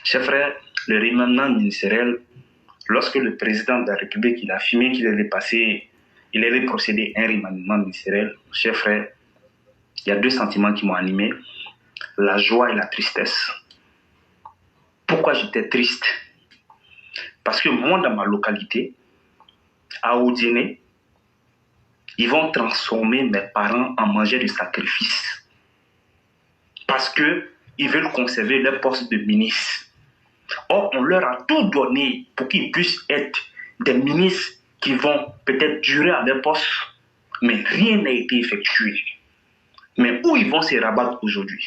Chers frères, le remaniement ministériel, lorsque le président de la République il a affirmé qu'il allait procéder à un remaniement ministériel, chers frères, il y a deux sentiments qui m'ont animé, la joie et la tristesse. Pourquoi j'étais triste? Parce que moi, dans ma localité, à Odiné, ils vont transformer mes parents en mangeurs de sacrifice. Parce qu'ils veulent conserver leur poste de ministre. Or, on leur a tout donné pour qu'ils puissent être des ministres qui vont peut-être durer à leur poste, mais rien n'a été effectué. Mais où ils vont se rabattre aujourd'hui?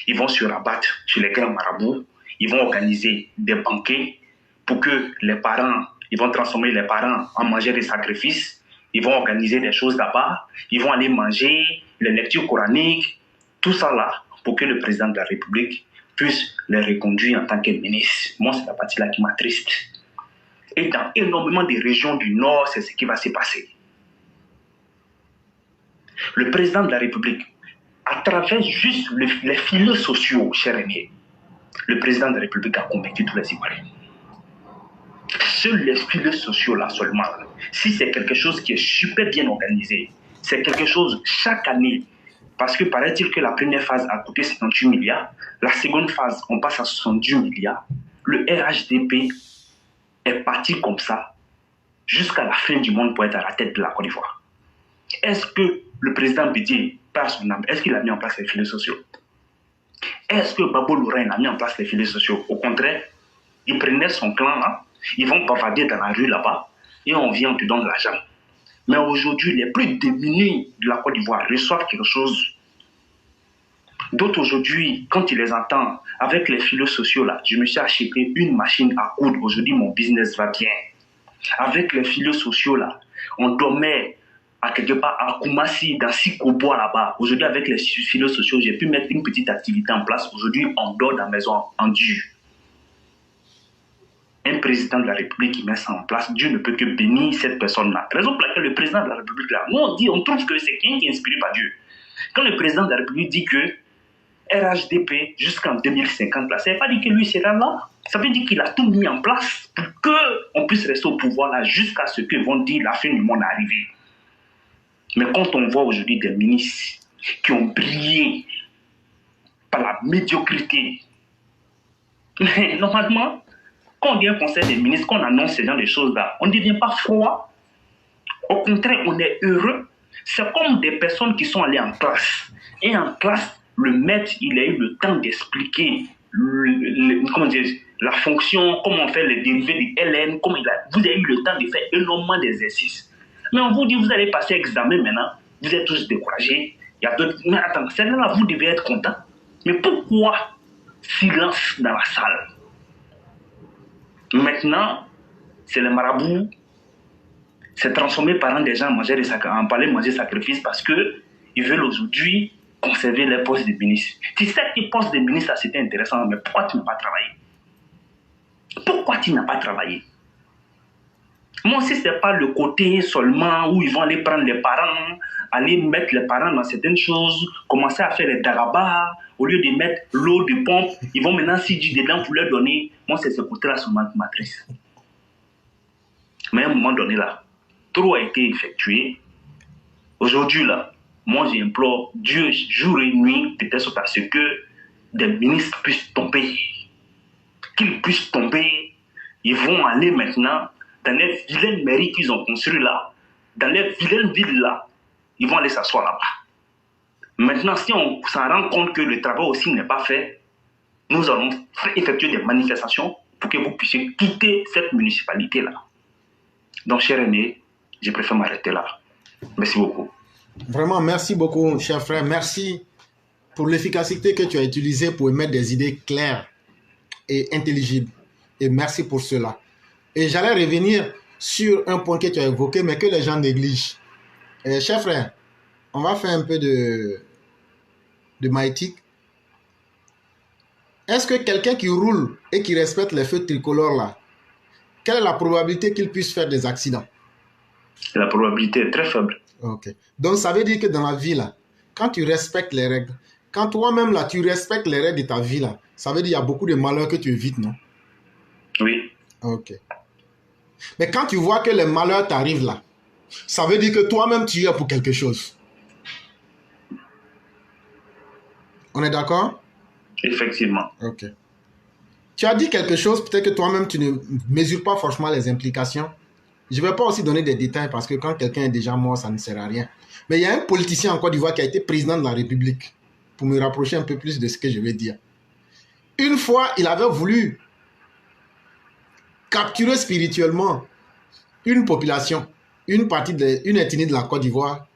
Ils vont se rabattre sur les grands marabouts, ils vont organiser des banquets pour que les parents, ils vont transformer les parents en mangeurs de sacrifices, ils vont organiser des choses là-bas, ils vont aller manger les lectures coraniques, tout ça là, pour que le président de la République puisse les reconduire en tant que ministre. Moi, c'est la partie-là qui m'attriste. Et dans énormément de régions du Nord, c'est ce qui va se passer. Le président de la République, à travers juste les filets sociaux, cher aîné, le président de la République a convaincu tous les Ivoiriens. Seuls les filets sociaux là seulement, si c'est quelque chose qui est super bien organisé, c'est quelque chose chaque année, parce que paraît-il que la première phase a coûté 58 milliards, la seconde phase, on passe à 70 milliards. Le RHDP est parti comme ça jusqu'à la fin du monde pour être à la tête de la Côte d'Ivoire. Est-ce que le président Bédié, par son âme, est-ce qu'il a mis en place les filets sociaux? Est-ce que Babo Lorraine a mis en place les filets sociaux? Au contraire, il prenait son clan là, ils vont bavarder dans la rue là-bas et on vient, on te donne l'argent. Mais aujourd'hui, les plus démunis de la Côte d'Ivoire reçoivent quelque chose. D'autres aujourd'hui, quand ils les entendent, avec les filets sociaux là, je me suis acheté une machine à coudre. Aujourd'hui, mon business va bien. Avec les filets sociaux là, on dormait à quelque part à Koumassi, dans Sikobois là-bas. Aujourd'hui, avec les filets sociaux, j'ai pu mettre une petite activité en place. Aujourd'hui, on dort dans la maison en dur. Un président de la République qui met ça en place, Dieu ne peut que bénir cette personne-là. Raison pour laquelle le président de la République là, nous on trouve que c'est quelqu'un qui est inspiré par Dieu. Quand le président de la République dit que RHDP jusqu'en 2050, là, ça ne veut pas dire que lui sera là. Ça veut dire qu'il a tout mis en place pour qu'on puisse rester au pouvoir là jusqu'à ce qu'ils vont dire la fin du monde est arrivée. Mais quand on voit aujourd'hui des ministres qui ont brillé par la médiocrité, mais normalement, quand on dit un conseil des ministres, qu'on annonce ce genre de choses-là, on ne devient pas froid. Au contraire, on est heureux. C'est comme des personnes qui sont allées en classe. Et en classe, le maître, il a eu le temps d'expliquer la fonction, comment on fait les dérivés du LN, vous avez eu le temps de faire énormément d'exercices. Mais on vous dit, vous allez passer examen maintenant, vous êtes tous découragés. Il y a d'autres. Mais attends, celle-là, vous devez être content. Mais pourquoi silence dans la salle? Maintenant, c'est les marabouts, c'est transformé par des gens en palais manger sacrifice parce qu'ils veulent aujourd'hui conserver les postes de ministre. Si ces postes de ministre, c'était intéressant, mais pourquoi tu n'as pas travaillé? Pourquoi tu n'as pas travaillé? Moi, si ce n'est pas le côté seulement où ils vont aller prendre les parents, aller mettre les parents dans certaines choses, commencer à faire les darabas, au lieu de mettre l'eau de pompe, ils vont maintenant s'y dire dedans pour leur donner. Moi, c'est ce côté-là seulement qui m'adresse. Mais à un moment donné, là, trop a été effectué. Aujourd'hui, là, moi, j'implore Dieu jour et nuit, peut-être à ce que des ministres puissent tomber. Qu'ils puissent tomber. Ils vont aller maintenant dans les vilaines mairies qu'ils ont construites là, dans les vilaines villes là, ils vont aller s'asseoir là-bas. Maintenant, si on s'en rend compte que le travail aussi n'est pas fait, nous allons effectuer des manifestations pour que vous puissiez quitter cette municipalité-là. Donc, cher aîné, je préfère m'arrêter là. Merci beaucoup. Vraiment, merci beaucoup, cher frère. Merci pour l'efficacité que tu as utilisée pour émettre des idées claires et intelligibles. Et merci pour cela. Et j'allais revenir sur un point que tu as évoqué, mais que les gens négligent. Cher frère, on va faire un peu de maïtique. Est-ce que quelqu'un qui roule et qui respecte les feux tricolores là, quelle est la probabilité qu'il puisse faire des accidents? La probabilité est très faible. Ok. Donc ça veut dire que dans la vie là, quand tu respectes les règles, quand toi-même, là, tu respectes les règles de ta vie, là, ça veut dire qu'il y a beaucoup de malheurs que tu évites, non? Oui. Ok. Mais quand tu vois que les malheurs t'arrivent, là, ça veut dire que toi-même, tu y es pour quelque chose. On est d'accord? Effectivement. Ok. Tu as dit quelque chose, peut-être que toi-même, tu ne mesures pas forcément les implications. Je ne vais pas aussi donner des détails parce que quand quelqu'un est déjà mort, ça ne sert à rien. Mais il y a un politicien en Côte d'Ivoire qui a été président de la République, pour me rapprocher un peu plus de ce que je vais dire. Une fois, il avait voulu capturer spirituellement une population, une ethnie de la Côte d'Ivoire.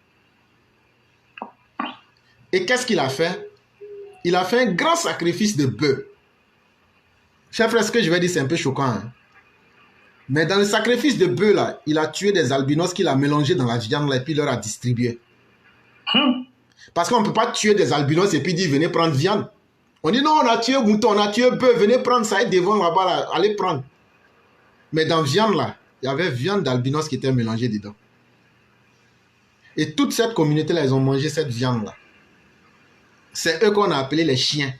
Et qu'est-ce qu'il a fait? Il a fait un grand sacrifice de bœuf. Chers frères, ce que je vais dire, c'est un peu choquant. Hein? Mais dans le sacrifice de bœuf, là, il a tué des albinos qu'il a mélangés dans la viande là, et puis leur a distribué. Parce qu'on ne peut pas tuer des albinos et puis dire venez prendre viande. On dit non, on a tué mouton, on a tué bœuf, venez prendre ça et devant là-bas, là, allez prendre. Mais dans viande là, il y avait viande d'albinos qui était mélangée dedans. Et toute cette communauté là, ils ont mangé cette viande là. C'est eux qu'on a appelés les chiens.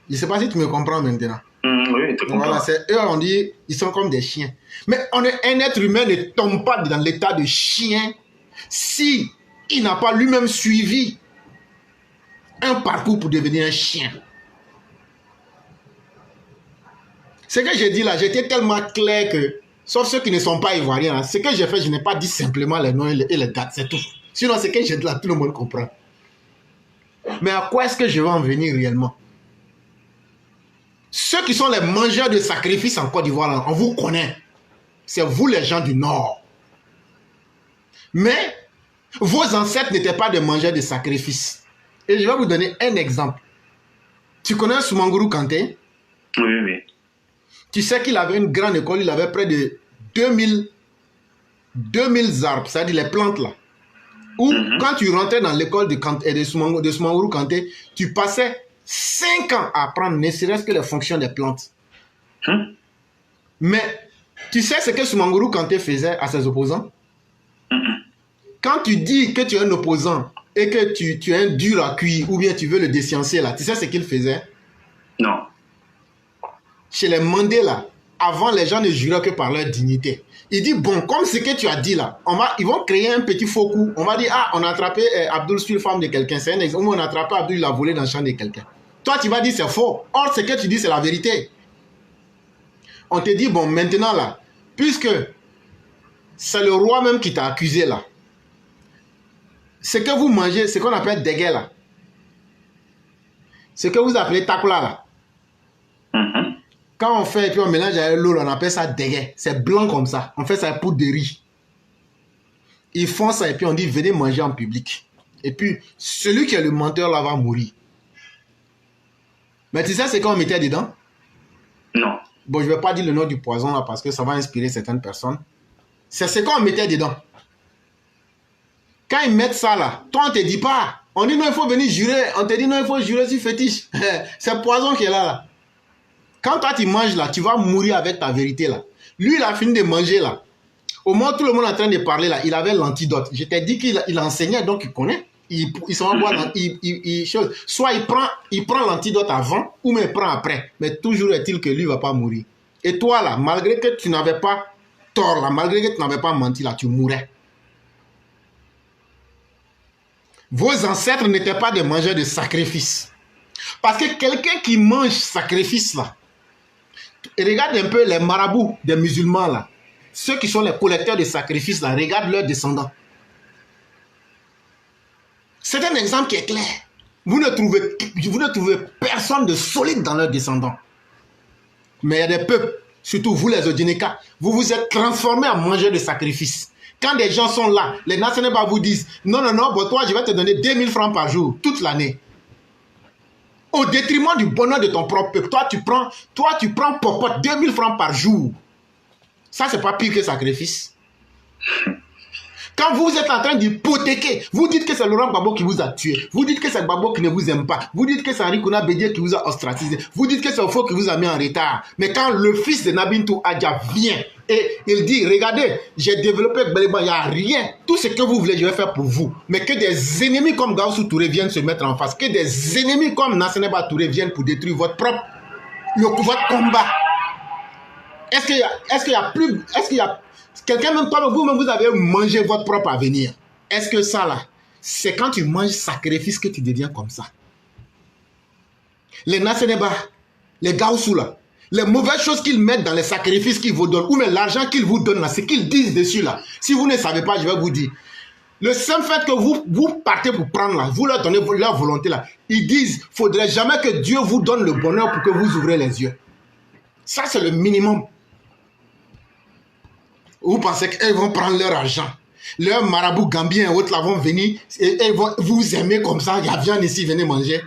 Je ne sais pas si tu me comprends maintenant. Oui, tu comprends. Voilà, c'est eux, on dit, ils sont comme des chiens. Mais un être humain ne tombe pas dans l'état de chien si il n'a pas lui-même suivi un parcours pour devenir un chien. Ce que j'ai dit là, j'étais tellement clair que, sauf ceux qui ne sont pas ivoiriens, là, ce que j'ai fait, je n'ai pas dit simplement les noms et les dates, c'est tout. Sinon, ce que j'ai dit là, tout le monde comprend. Mais à quoi est-ce que je vais en venir réellement? Ceux qui sont les mangeurs de sacrifices en Côte d'Ivoire, là, on vous connaît. C'est vous les gens du Nord. Mais vos ancêtres n'étaient pas des mangeurs de sacrifices. Et je vais vous donner un exemple. Tu connais Soumangourou Kanté? Oui, oui. Tu sais qu'il avait une grande école, il avait près de 2000 arbres, c'est-à-dire les plantes là. Où quand tu rentrais dans l'école de Soumangourou Kanté, tu passais 5 ans à apprendre ne serait-ce que les fonctions des plantes. Mais tu sais ce que Soumangourou Kanté faisait à ses opposants? Quand tu dis que tu es un opposant et que tu es un dur à cuire ou bien tu veux le désciencer là, tu sais ce qu'il faisait? Non. Chez les Mandés là, avant les gens ne juraient que par leur dignité. Il dit bon, comme ce que tu as dit là, ils vont créer un petit faux coup. On va dire ah, on a attrapé Abdoul sur la femme de quelqu'un. C'est un exemple. On a attrapé Abdoul, il a volé dans le champ de quelqu'un. Toi tu vas dire c'est faux. Or ce que tu dis c'est la vérité. On te dit bon maintenant là, puisque c'est le roi même qui t'a accusé là. Ce que vous mangez, ce qu'on appelle dégué là. Ce que vous appelez takola là. Quand on fait et puis on mélange avec l'eau, on appelle ça dégué. C'est blanc comme ça. On fait ça pour de riz. Ils font ça et puis on dit venez manger en public. Et puis celui qui est le menteur là va mourir. Mais tu sais ce qu'on mettait dedans? Non. Bon, je ne vais pas dire le nom du poison là parce que ça va inspirer certaines personnes. C'est ce qu'on mettait dedans. Quand ils mettent ça là, toi on ne te dit pas. On dit non, il faut venir jurer. On te dit non, il faut jurer sur fétiche. C'est le poison qui est là. Quand toi tu manges là, tu vas mourir avec ta vérité là. Lui il a fini de manger là. Au moment où tout le monde est en train de parler là, il avait l'antidote. Je t'ai dit qu'il enseignait donc il connaît. Il s'en va boire, soit il prend l'antidote avant ou mais il prend après. Mais toujours est-il que lui ne va pas mourir. Et toi là, malgré que tu n'avais pas tort là, malgré que tu n'avais pas menti là, tu mourrais. Vos ancêtres n'étaient pas des mangeurs de sacrifices. Parce que quelqu'un qui mange sacrifice là, regarde un peu les marabouts des musulmans là, ceux qui sont les collecteurs de sacrifices là, regarde leurs descendants. C'est un exemple qui est clair. Vous ne trouvez personne de solide dans leurs descendants. Mais il y a des peuples, surtout vous les Odineka, vous vous êtes transformés en mangeurs de sacrifices. Quand des gens sont là, les nationaux vous disent non, bon, toi je vais te donner 2000 francs par jour, toute l'année. Au détriment du bonheur de ton propre peuple. Toi tu prends popote 2000 francs par jour. Ça, c'est pas pire que sacrifice. Quand vous êtes en train d'hypothéquer, vous dites que c'est Laurent Gbagbo qui vous a tué. Vous dites que c'est Gbagbo qui ne vous aime pas. Vous dites que c'est Henri Konan Bédié qui vous a ostracisé. Vous dites que c'est Ofo qui vous a mis en retard. Mais quand le fils de Nabintou Adja vient et il dit, regardez, j'ai développé Gbagbo, il n'y a rien. Tout ce que vous voulez, je vais faire pour vous. Mais que des ennemis comme Gaussou Touré viennent se mettre en face. Que des ennemis comme Nasseneba Touré viennent pour détruire votre combat. Est-ce qu'il y a quelqu'un même comme vous-même, vous avez mangé votre propre avenir? Est-ce que ça là, c'est quand tu manges sacrifice que tu deviens comme ça? Les Nasseneba, les Gaussou là, les mauvaises choses qu'ils mettent dans les sacrifices qu'ils vous donnent, ou même l'argent qu'ils vous donnent là, ce qu'ils disent dessus là. Si vous ne savez pas, je vais vous dire. Le simple fait que vous partez pour prendre là, vous leur donnez leur volonté là, ils disent, il ne faudrait jamais que Dieu vous donne le bonheur pour que vous ouvrez les yeux. Ça c'est le minimum. Vous pensez qu'ils vont prendre leur argent. Leurs marabouts gambiens et autres là vont venir et ils vont vous aimer comme ça. Il y a viande ici, venez manger.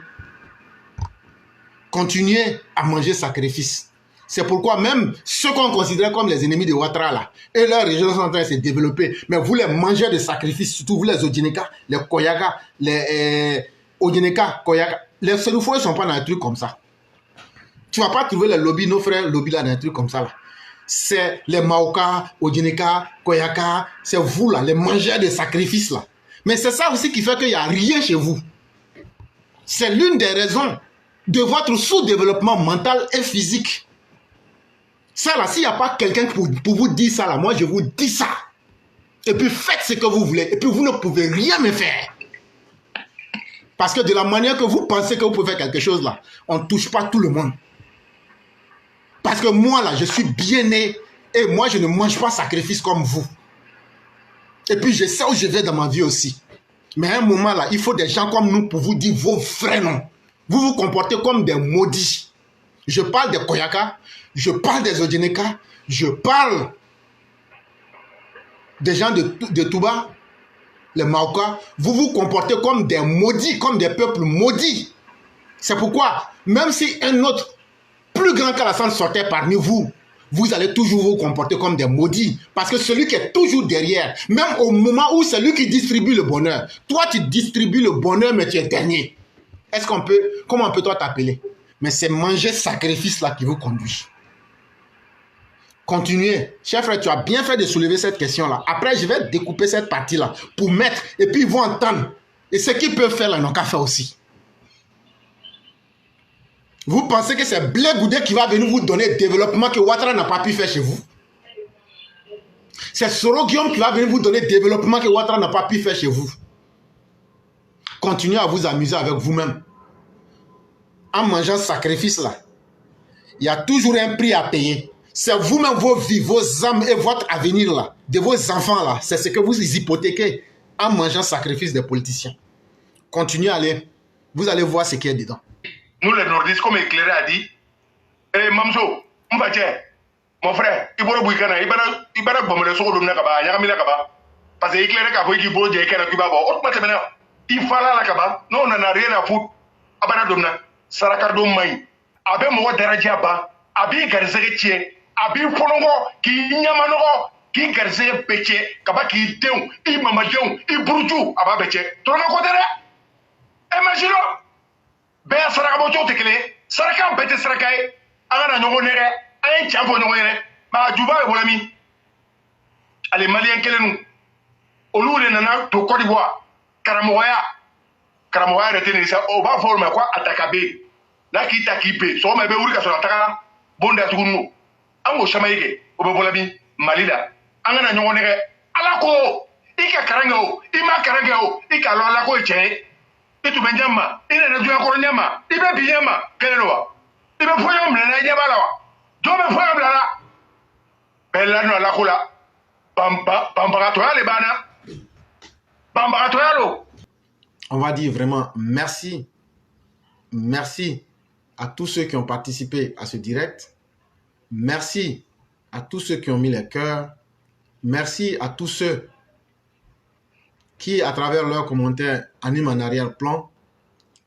Continuez à manger sacrifice. C'est pourquoi même ceux qu'on considère comme les ennemis de Ouattara là, et leurs régions sont en train de se développer. Mais vous les mangez de sacrifice, surtout vous les Odineka, les Koyaka, les Odineka, Koyaka. Les Sénoufoués ne sont pas dans un truc comme ça. Tu ne vas pas trouver les lobbies, nos frères lobbies là, dans un truc comme ça là. C'est les Maoka, Odineka, Koyaka, c'est vous là, les mangeurs de sacrifices là. Mais c'est ça aussi qui fait qu'il n'y a rien chez vous. C'est l'une des raisons de votre sous-développement mental et physique. Ça là, s'il n'y a pas quelqu'un pour vous dire ça là, moi je vous dis ça. Et puis faites ce que vous voulez. Et puis vous ne pouvez rien me faire. Parce que de la manière que vous pensez que vous pouvez faire quelque chose là, on ne touche pas tout le monde. Parce que moi, là, je suis bien né et moi, je ne mange pas sacrifice comme vous. Et puis, je sais où je vais dans ma vie aussi. Mais à un moment, là, il faut des gens comme nous pour vous dire vos vrais noms. Vous vous comportez comme des maudits. Je parle des Koyaka, je parle des Odineka, je parle des gens de Touba, les Maoka. Vous vous comportez comme des maudits, comme des peuples maudits. C'est pourquoi, même si un autre plus grand qu'Alassane sortait parmi vous, vous allez toujours vous comporter comme des maudits. Parce que celui qui est toujours derrière, même au moment où c'est lui qui distribue le bonheur, toi tu distribues le bonheur mais tu es dernier. Est-ce qu'on peut, comment peut-on t'appeler? Mais c'est manger sacrifice là qui vous conduit. Continuez. Cher frère, tu as bien fait de soulever cette question là. Après, je vais découper cette partie là pour mettre, et puis ils vont entendre. Et ce qu'ils peuvent faire là, ils n'ont qu'à faire aussi. Vous pensez que c'est Blé Goudé qui va venir vous donner le développement que Ouattara n'a pas pu faire chez vous? C'est Soro Guillaume qui va venir vous donner le développement que Ouattara n'a pas pu faire chez vous. Continuez à vous amuser avec vous-même. En mangeant ce sacrifice là, il y a toujours un prix à payer. C'est vous-même, vos vies, vos âmes et votre avenir là, de vos enfants là. C'est ce que vous hypothéquez en mangeant le sacrifice des politiciens. Continuez à aller. Vous allez voir ce qu'il y a dedans. Nous les nordistes, comme Éclairé a dit, Mamso, mon frère, il faut que bomber sur le Nakaba, Yakamilakaba. Parce que Éclairé a fait qu'il faut dire qu'il y a il fallait la Kaba, non, on n'en a rien à foutre. Abanadomna, Sarakardo Maï, Abe Moua Darajaba, Abi Garzeke, Abi Fonongo, qui Yamano, qui Garzeke Peche, Kaba qui Deon, I Mamadon, I Bourjou, Ababeche, Tono Kodere, imaginons. Béa Sarakaboto Tekele, Sarakam Bete Sarakae, Anna Nonere, un Chavo Noere, Ma Juba et Bolami. Allez, Maliens Kelenu, Olou de Nana, to Côte d'Ivoire, Karamoya retenu ça, on va former quoi Atakabe. Là qui t'a kippé, so me be wuri ka so ataka, bonda tukunu. Ango Chamaïque, au Bolami, Malida, Anna Nonere, Alako, Ika Karangao, Ima Karangao, Ika Lako et et tout Benjama, il est réduit à Coronyama, il va bien, quel est le roi? Il va faire un blanc, il y a pas là. Tu vas faire un blanc. Bella no la cola. Bambagatoya les bana. Bambagatoya lo. On va dire vraiment merci. Merci à tous ceux qui ont participé à ce direct. Merci à tous ceux qui ont mis les cœurs. Merci à tous ceux qui, à travers leurs commentaires, animent en arrière-plan.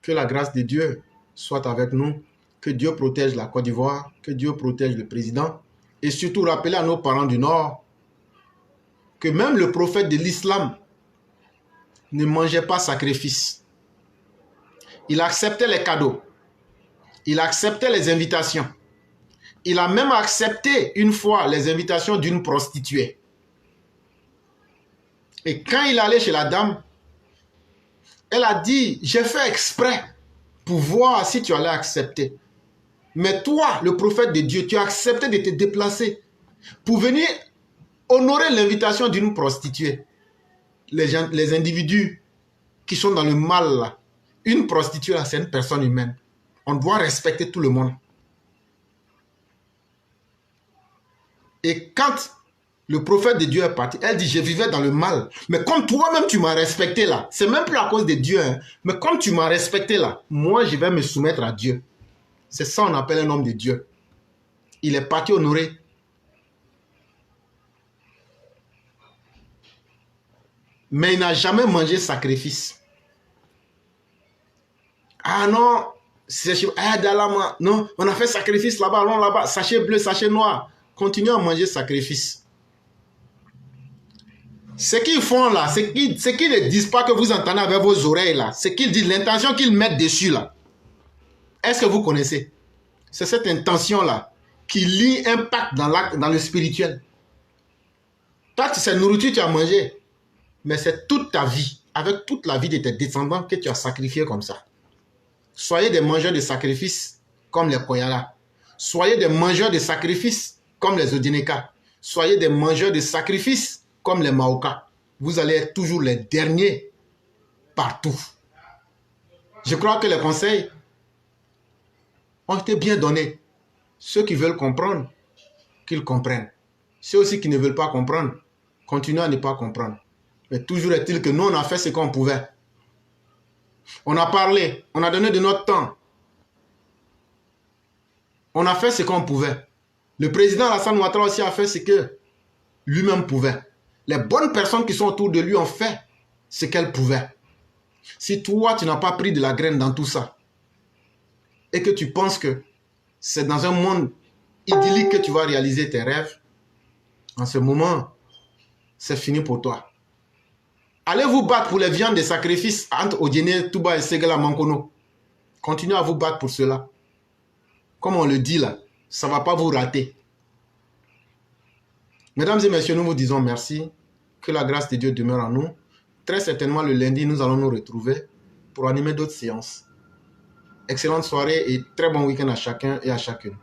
Que la grâce de Dieu soit avec nous. Que Dieu protège la Côte d'Ivoire. Que Dieu protège le président. Et surtout, rappeler à nos parents du Nord que même le prophète de l'islam ne mangeait pas sacrifice. Il acceptait les cadeaux. Il acceptait les invitations. Il a même accepté une fois les invitations d'une prostituée. Et quand il allait chez la dame, elle a dit, j'ai fait exprès pour voir si tu allais accepter. Mais toi, le prophète de Dieu, tu as accepté de te déplacer pour venir honorer l'invitation d'une prostituée. Les individus qui sont dans le mal, là, une prostituée, c'est une personne humaine. On doit respecter tout le monde. Et quand le prophète de Dieu est parti, elle dit, je vivais dans le mal. Mais comme toi-même, tu m'as respecté là, c'est même plus à cause de Dieu, hein, mais comme tu m'as respecté là, moi, je vais me soumettre à Dieu. C'est ça qu'on appelle un homme de Dieu. Il est parti honorer. Mais il n'a jamais mangé sacrifice. Ah non, non, on a fait sacrifice là-bas, allons là-bas, sachet bleu, sachet noir. Continuez à manger sacrifice. Ce qu'ils font là, ce qu'ils ne disent pas que vous entendez avec vos oreilles là, ce qu'ils disent, l'intention qu'ils mettent dessus là, est-ce que vous connaissez? C'est cette intention là qui lie un pacte dans le spirituel. Toi, cette nourriture tu as mangé, mais c'est toute ta vie, avec toute la vie de tes descendants que tu as sacrifié comme ça. Soyez des mangeurs de sacrifices comme les Koyala. Soyez des mangeurs de sacrifices comme les Odineka. Soyez des mangeurs de sacrifices comme les Maoka. Vous allez être toujours les derniers partout. Je crois que les conseils ont été bien donnés. Ceux qui veulent comprendre, qu'ils comprennent. Ceux aussi qui ne veulent pas comprendre, continuez à ne pas comprendre. Mais toujours est-il que nous, on a fait ce qu'on pouvait. On a parlé, on a donné de notre temps. On a fait ce qu'on pouvait. Le président Alassane Ouattara aussi a fait ce que lui-même pouvait. Les bonnes personnes qui sont autour de lui ont fait ce qu'elles pouvaient. Si toi, tu n'as pas pris de la graine dans tout ça, et que tu penses que c'est dans un monde idyllique que tu vas réaliser tes rêves, en ce moment, c'est fini pour toi. Allez vous battre pour les viandes de sacrifice entre Odiene, Touba et Segala Mankono. Continuez à vous battre pour cela. Comme on le dit là, ça ne va pas vous rater. Mesdames et messieurs, nous vous disons merci. Que la grâce de Dieu demeure en nous. Très certainement, le lundi, nous allons nous retrouver pour animer d'autres séances. Excellente soirée et très bon week-end à chacun et à chacune.